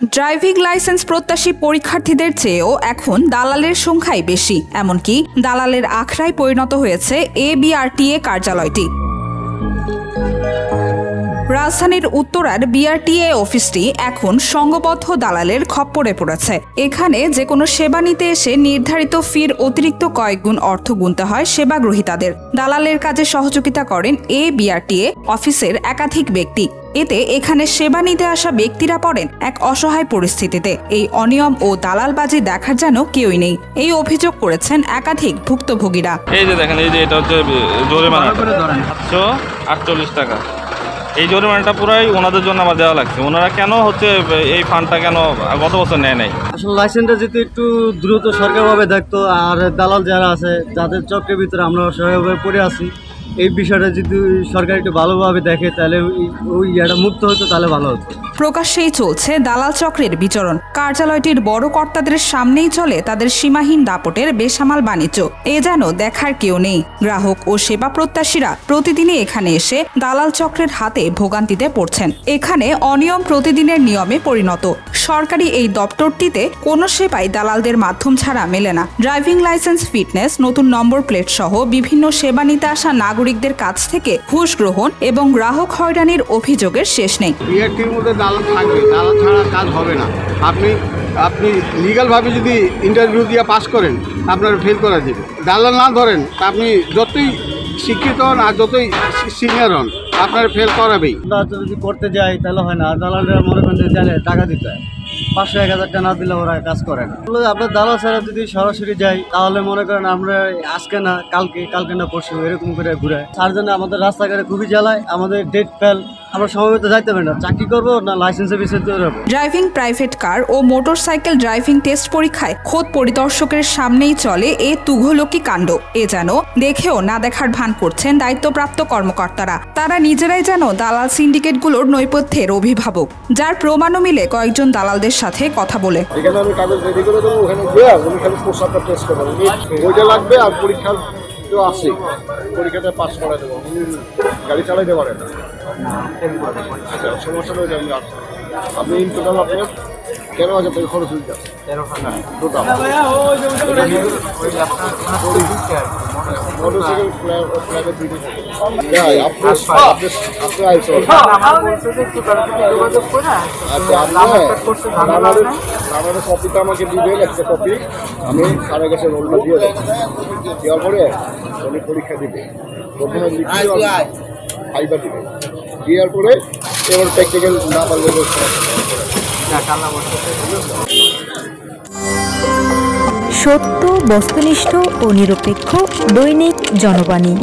Driving licence প্রত্যাশী পরীক্ষার্থীদের চেয়েও এখন দালালের সংখ্যাই বেশি। এমনকি দালালের আখড়ায় পরিণত হয়েছে বিআরটিএ কার্যালয়টি। রাজধানীর উত্তরার বিআরটিএ অফিসটি এখন সংঘবদ্ধ দালালের খপ্পরে পড়েছে। এখানে যে কোনো সেবা নিতে এসে নির্ধারিত ফির অতিরিক্ত কয়েক গুণ অর্থ গুনতে হয় সেবা গ্রহীতাদের। দালালের কাজে সহযোগিতা করেন বিআরটিএ অফিসের একাধিক ব্যক্তি। এতে এখানে সেবা নিতে আসা ব্যক্তিরা পড়েন এক অসহায় পরিস্থিতিতে। এই অনিয়ম ও দালালবাজি দেখার যেন কেউই নেই, এই অভিযোগ করেছেন একাধিক ভুক্তভোগীরা। এই যে দেখেন, এই যে এটা হচ্ছে জরিমানা 48 টাকা। এই জরিমানাটা পুরাই ওনাদের জন্য আমার দেওয়া লাগছে। ওনারা কেন হচ্ছে এই ফান্ডটা কেন গত বছর নেয় নাই? আসলে লাইসেন্সটা যদি একটু দ্রুত সরকারিভাবে দেখতো, আর দালাল যারা আছে যাদের চক্রের ভিতরে আমরা সরকারিভাবে পড়ে আছি, এই বিষয়টা যদি সরকার একটু ভালোভাবে দেখে তাহলে ওই ইয়াটা মুক্ত হতো, তাহলে ভালো হতো। প্রকাশ্যেই চলছে দালাল চক্রের বিচরণ। কার্যালয়টির বড় কর্তাদের সামনেই চলে তাদের সীমাহীন দাপটের বেসামাল বাণিজ্য। এ যেন দেখার কেউ নেই। গ্রাহক ও সেবা প্রত্যাশীরা প্রতিদিনই এখানে এসে দালাল চক্রের হাতে ভোগান্তিতে পড়ছেন। এখানে অনিয়ম প্রতিদিনের নিয়মে পরিণত। সরকারি এই দপ্তরটিতে কোনো সেবাই দালালদের মাধ্যম ছাড়া মেলে না। ড্রাইভিং লাইসেন্স, ফিটনেস, নতুন নম্বর প্লেট সহ বিভিন্ন সেবা নিতে আসা নাগরিকদের কাছ থেকে ঘুষ গ্রহণ এবং গ্রাহক হয়রানির অভিযোগের শেষ নেই। দালাল থাকবে, দালাল ছাড়া কাজ হবে না। আপনি লিগালভাবে যদি ইন্টারভিউ দিয়ে পাস করেন, আপনার ফেল করা যাবে। দালাল না ধরেন, আপনি যতই শিক্ষিত হন আর যতই সিনিয়র হন, আপনার ফেল করাবেই। যদি করতে যাই তাহলে হয় না। দালালরা মনে করেন জানে টাকা দিতে হয়, 500-1000 টাকা না দিলে ওরা কাজ করে না। আপনার দালাল ছাড়া যদি সরাসরি যাই তাহলে মনে করেন আমরা আজকে না কালকে না পরশু এরকম করে ঘুরে। তার জন্য আমাদের রাস্তাঘাটে খুবই জ্বালায়, আমাদের ডেট ফেল। আমরা সময় তো যাইতে পারি না, চাকরি করবো না লাইসেন্সের বিষয়ে তৈরি হবো। ড্রাইভিং, প্রাইভেট কার ও মোটরসাইকেল ড্রাইভিং টেস্ট পরীক্ষায় খোদ পরিদর্শকের সামনেই চলে এ তুঘলকি কাণ্ড। এ যেন দেখেও না দেখার ভান করছেন দায়িত্বপ্রাপ্ত কর্মকর্তারা। তারা নিজেরাই যেন দালাল সিন্ডিকেটগুলোর নৈপথ্যের অভিভাবক, যার প্রমাণও মিলে কয়েকজন দালালদের সাথে কথা বলে। এখানে আমি কাগজ রেডি করে দেবো, ওখানে গিয়ে উনি খালি পোশাকটা টেস্ট করবেন, ওইটা লাগবে। আর পরীক্ষার তো আছে, পরীক্ষাটা পাস করা দেবো। গাড়ি চালাইতে পারেন না, আচ্ছা সমস্যা রয়েছে। আপনি ইন টোটাল আপনার 13,000 টাকা খরচ হয়ে যাচ্ছে। 13,000 টোটাল। মোটরসাইকেল প্রাইভেট দুইটা আমাদের কপিটা আমাকে দিবেন, একটা কপি। আমি স্যারের কাছে রোলটা দিয়ে দেবো। দেওয়ার পরে উনি পরীক্ষা দিবে। প্রথমে ফাইবা দিবে, দেওয়ার পরে এবার প্র্যাকটিক্যাল না পারলে সত্য, বস্তুনিষ্ঠ ও নিরপেক্ষ দৈনিক জনবাণী।